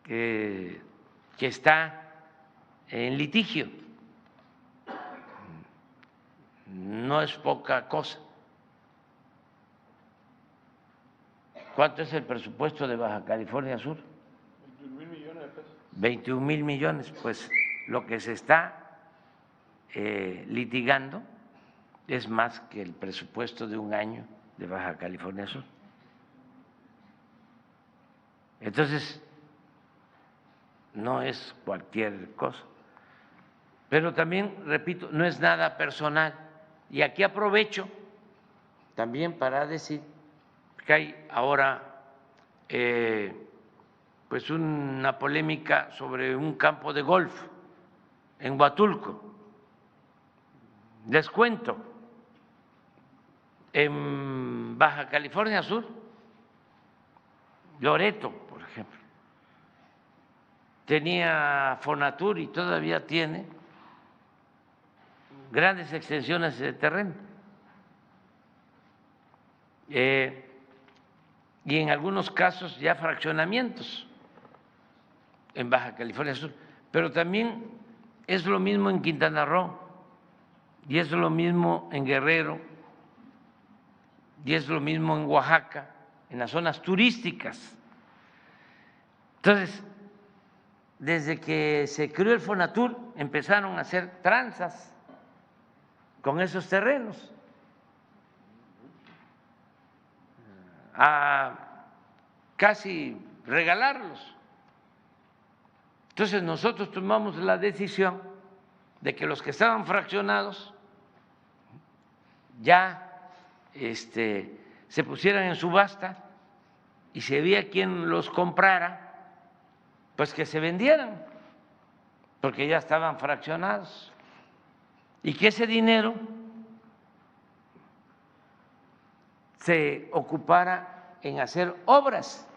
que está en litigio. No es poca cosa. ¿Cuánto es el presupuesto de Baja California Sur? 21,000 millones de pesos. 21,000 millones. Pues lo que se está litigando es más que el presupuesto de un año de Baja California Sur. Entonces, no es cualquier cosa. Pero también, repito, no es nada personal. Y aquí aprovecho también para decir que hay ahora pues una polémica sobre un campo de golf en Huatulco. Les cuento, en Baja California Sur, Loreto, por ejemplo, tenía Fonatur y todavía tiene grandes extensiones de terreno. Y en algunos casos ya fraccionamientos en Baja California Sur, pero también es lo mismo en Quintana Roo, y es lo mismo en Guerrero, y es lo mismo en Oaxaca, en las zonas turísticas. Entonces, desde que se creó el Fonatur, empezaron a hacer tranzas con esos terrenos, a casi regalarlos. Entonces nosotros tomamos la decisión de que los que estaban fraccionados ya se pusieran en subasta, y si había quien los comprara, pues que se vendieran, porque ya estaban fraccionados, y que ese dinero se ocupara en hacer obras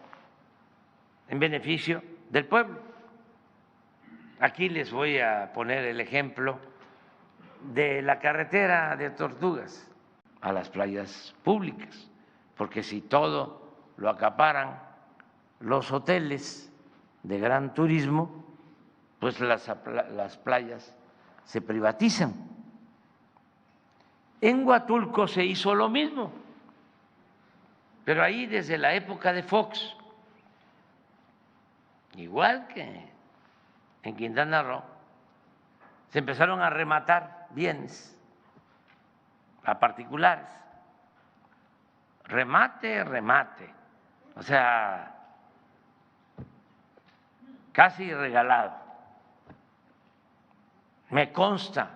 en beneficio del pueblo. Aquí les voy a poner el ejemplo de la carretera de Tortugas a las playas públicas, porque si todo lo acaparan los hoteles de gran turismo, pues las playas se privatizan. En Huatulco se hizo lo mismo, pero ahí desde la época de Fox, igual que en Quintana Roo, se empezaron a rematar bienes a particulares, remate, o sea, casi regalado. Me consta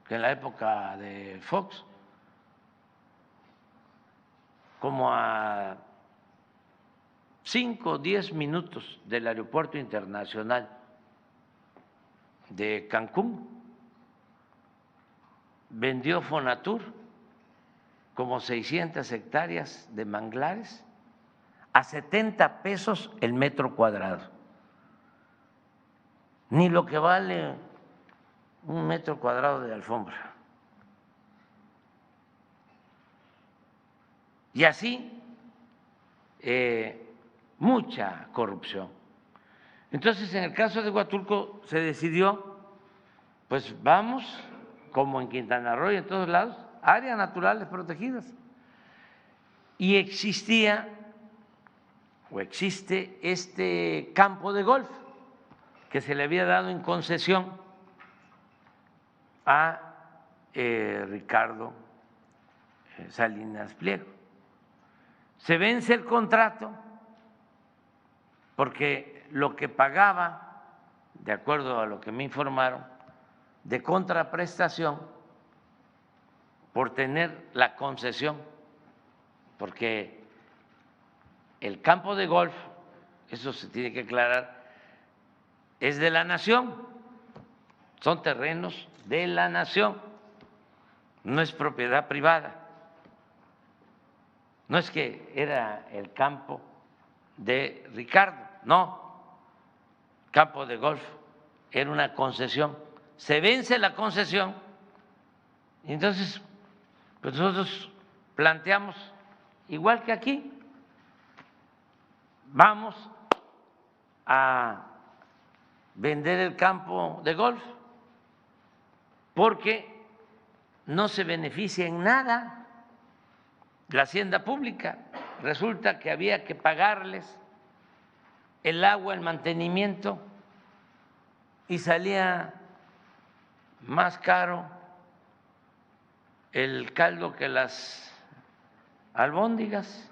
que en la época de Fox, como a 5 o 10 minutos del Aeropuerto Internacional de Cancún, vendió Fonatur como 600 hectáreas de manglares a 70 pesos el metro cuadrado. Ni lo que vale un metro cuadrado de alfombra. Y así, mucha corrupción. Entonces, en el caso de Huatulco se decidió, pues vamos, como en Quintana Roo y en todos lados, áreas naturales protegidas. Y existía o existe este campo de golf que se le había dado en concesión a Ricardo Salinas Pliego. Se vence el contrato porque lo que pagaba, de acuerdo a lo que me informaron, de contraprestación por tener la concesión, porque el campo de golf, eso se tiene que aclarar, es de la nación, son terrenos de la nación, no es propiedad privada, no es que era el campo de Ricardo, no, campo de golf era una concesión, se vence la concesión y entonces pues nosotros planteamos igual que aquí, vamos a vender el campo de golf porque no se beneficia en nada la hacienda pública. Resulta que había que pagarles el agua, el mantenimiento, y salía más caro el caldo que las albóndigas.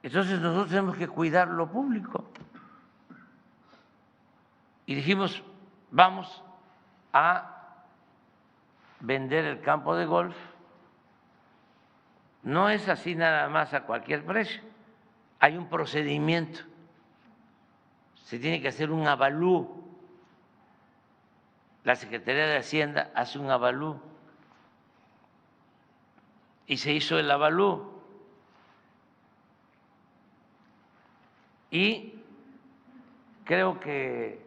Entonces nosotros tenemos que cuidar lo público. Y dijimos, vamos a vender el campo de golf. No es así nada más a cualquier precio. Hay un procedimiento. Se tiene que hacer un avalúo. La Secretaría de Hacienda hace un avalúo. Y se hizo el avalúo. Y creo que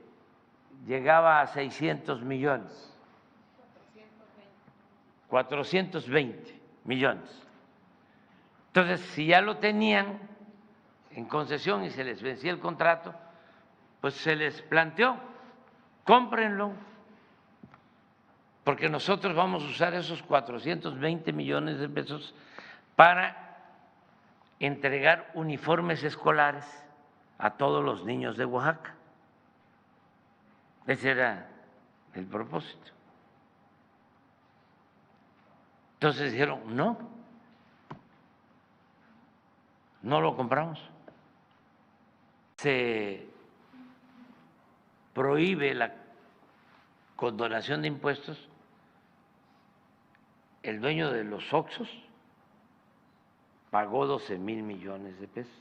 llegaba a 600 millones. 420 millones. Entonces, si ya lo tenían en concesión y se les vencía el contrato, pues se les planteó, cómprenlo, porque nosotros vamos a usar esos 420 millones de pesos para entregar uniformes escolares a todos los niños de Oaxaca. Ese era el propósito. Entonces dijeron, no lo compramos. Se prohíbe la condonación de impuestos. El dueño de los Oxxos pagó 12,000 millones de pesos.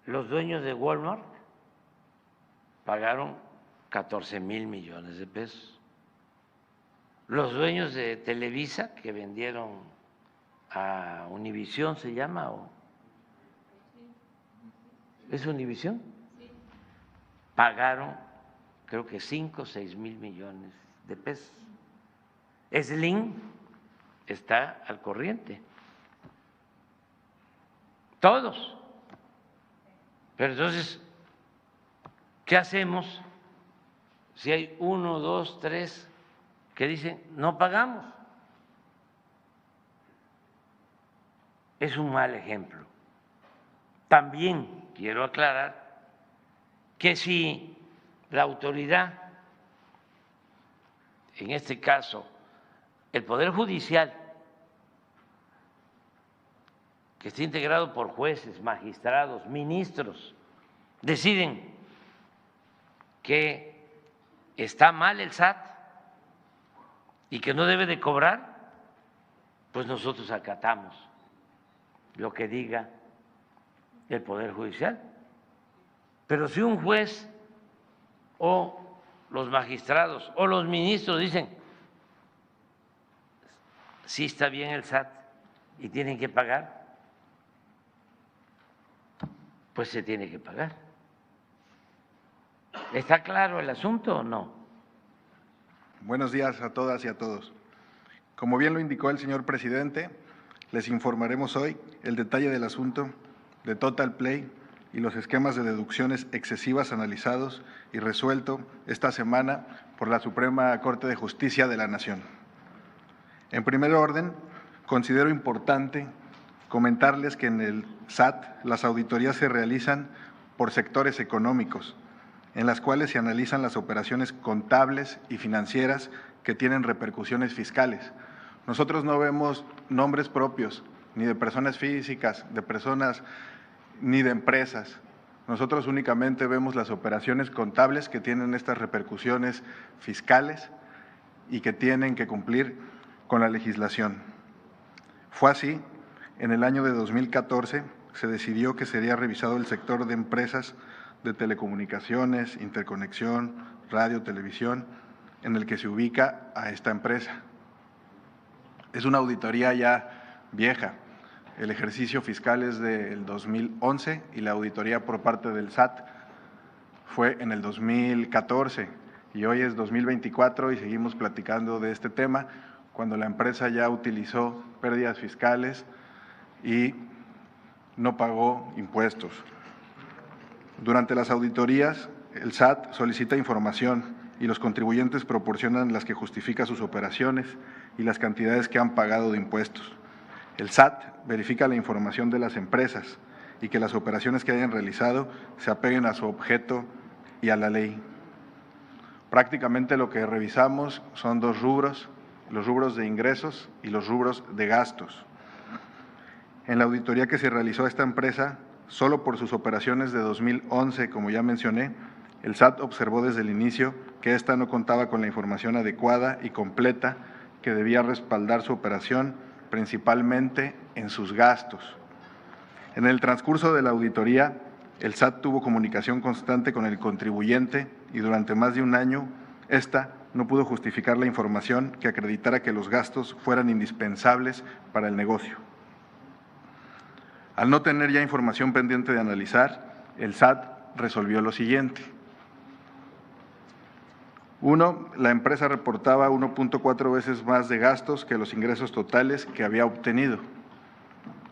Los dueños de Walmart pagaron 14,000 millones de pesos. Los dueños de Televisa, que vendieron a Univisión, ¿se llama? ¿Es Univisión? Pagaron, creo que 5 o 6,000 millones de pesos. Slim está al corriente. Todos. Pero entonces, ¿qué hacemos si hay 1, 2, 3 que dicen no pagamos? Es un mal ejemplo. También quiero aclarar que si la autoridad, en este caso el Poder Judicial, que está integrado por jueces, magistrados, ministros, deciden que está mal el SAT y que no debe de cobrar, pues nosotros acatamos lo que diga el Poder Judicial. Pero si un juez o los magistrados o los ministros dicen sí está bien el SAT y tienen que pagar, pues se tiene que pagar. ¿Está claro el asunto o no? Buenos días a todas y a todos. Como bien lo indicó el señor presidente, les informaremos hoy el detalle del asunto de Total Play y los esquemas de deducciones excesivas analizados y resuelto esta semana por la Suprema Corte de Justicia de la Nación. En primer orden, considero importante comentarles que en el SAT las auditorías se realizan por sectores económicos, en las cuales se analizan las operaciones contables y financieras que tienen repercusiones fiscales. Nosotros no vemos nombres propios, ni de personas físicas, de personas, ni de empresas. Nosotros únicamente vemos las operaciones contables que tienen estas repercusiones fiscales y que tienen que cumplir con la legislación. Fue así, en el año de 2014 se decidió que sería revisado el sector de empresas de telecomunicaciones, interconexión, radio, televisión, en el que se ubica a esta empresa. Es una auditoría ya vieja. El ejercicio fiscal es del 2011 y la auditoría por parte del SAT fue en el 2014 y hoy es 2024 y seguimos platicando de este tema cuando la empresa ya utilizó pérdidas fiscales y no pagó impuestos. Durante las auditorías, el SAT solicita información y los contribuyentes proporcionan las que justifican sus operaciones y las cantidades que han pagado de impuestos. El SAT verifica la información de las empresas y que las operaciones que hayan realizado se apeguen a su objeto y a la ley. Prácticamente lo que revisamos son dos rubros, los rubros de ingresos y los rubros de gastos. En la auditoría que se realizó a esta empresa, solo por sus operaciones de 2011, como ya mencioné, el SAT observó desde el inicio que ésta no contaba con la información adecuada y completa que debía respaldar su operación, principalmente en sus gastos. En el transcurso de la auditoría, el SAT tuvo comunicación constante con el contribuyente y durante más de un año, ésta no pudo justificar la información que acreditara que los gastos fueran indispensables para el negocio. Al no tener ya información pendiente de analizar, el SAT resolvió lo siguiente. 1. La empresa reportaba 1.4 veces más de gastos que los ingresos totales que había obtenido.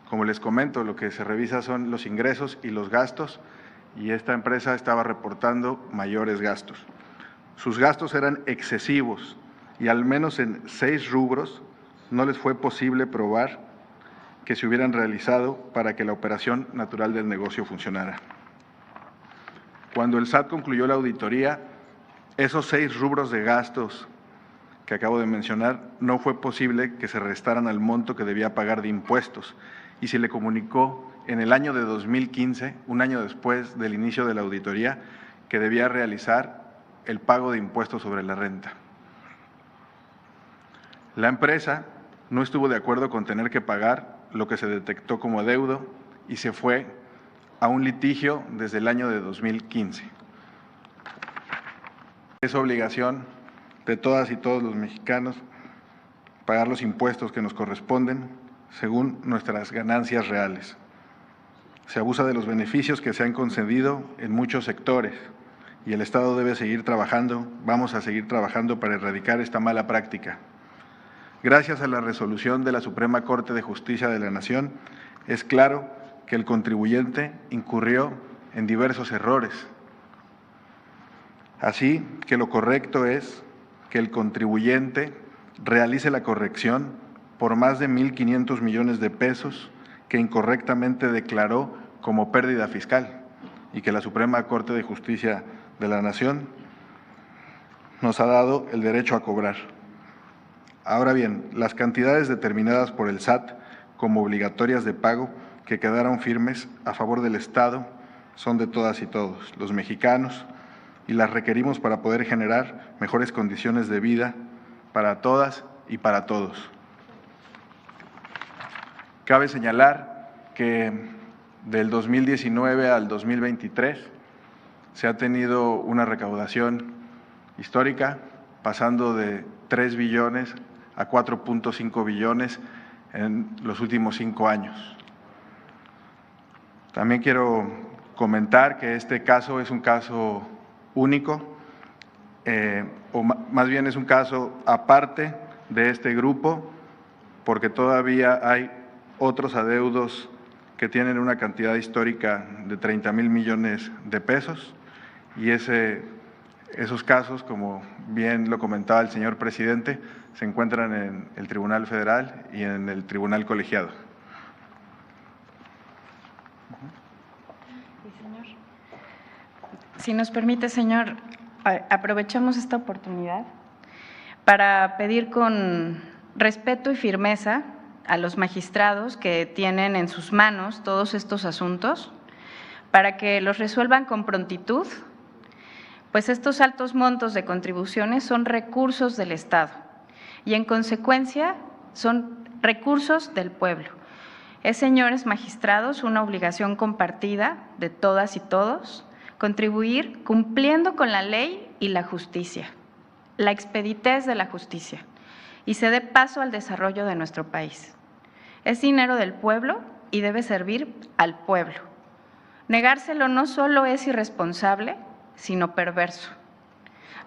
Como les comento, lo que se revisa son los ingresos y los gastos, y esta empresa estaba reportando mayores gastos. Sus gastos eran excesivos y al menos en 6 rubros no les fue posible probar que se hubieran realizado para que la operación natural del negocio funcionara. Cuando el SAT concluyó la auditoría, esos 6 rubros de gastos que acabo de mencionar no fue posible que se restaran al monto que debía pagar de impuestos y se le comunicó en el año de 2015, un año después del inicio de la auditoría, que debía realizar el pago de impuestos sobre la renta. La empresa no estuvo de acuerdo con tener que pagar lo que se detectó como adeudo y se fue a un litigio desde el año de 2015. Es obligación de todas y todos los mexicanos pagar los impuestos que nos corresponden según nuestras ganancias reales. Se abusa de los beneficios que se han concedido en muchos sectores y el Estado debe seguir trabajando, vamos a seguir trabajando para erradicar esta mala práctica. Gracias a la resolución de la Suprema Corte de Justicia de la Nación, es claro que el contribuyente incurrió en diversos errores. Así que lo correcto es que el contribuyente realice la corrección por más de 1.500 millones de pesos que incorrectamente declaró como pérdida fiscal y que la Suprema Corte de Justicia de la Nación nos ha dado el derecho a cobrar. Ahora bien, las cantidades determinadas por el SAT como obligatorias de pago que quedaron firmes a favor del Estado son de todas y todos, los mexicanos, y las requerimos para poder generar mejores condiciones de vida para todas y para todos. Cabe señalar que del 2019 al 2023 se ha tenido una recaudación histórica, pasando de 3 billones a 4.5 billones en los últimos 5 años. También quiero comentar que este caso es un caso único, o más bien es un caso aparte de este grupo, porque todavía hay otros adeudos que tienen una cantidad histórica de 30,000 millones de pesos y esos casos, como bien lo comentaba el señor presidente, se encuentran en el Tribunal Federal y en el Tribunal Colegiado. Si nos permite, señor, aprovechamos esta oportunidad para pedir con respeto y firmeza a los magistrados que tienen en sus manos todos estos asuntos, para que los resuelvan con prontitud, pues estos altos montos de contribuciones son recursos del Estado y en consecuencia son recursos del pueblo. Es, señores magistrados, una obligación compartida de todas y todos contribuir cumpliendo con la ley y la justicia, la expeditez de la justicia, y se dé paso al desarrollo de nuestro país. Es dinero del pueblo y debe servir al pueblo. Negárselo no solo es irresponsable, sino perverso.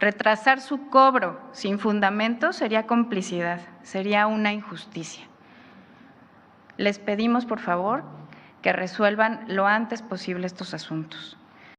Retrasar su cobro sin fundamento sería complicidad, sería una injusticia. Les pedimos, por favor, que resuelvan lo antes posible estos asuntos.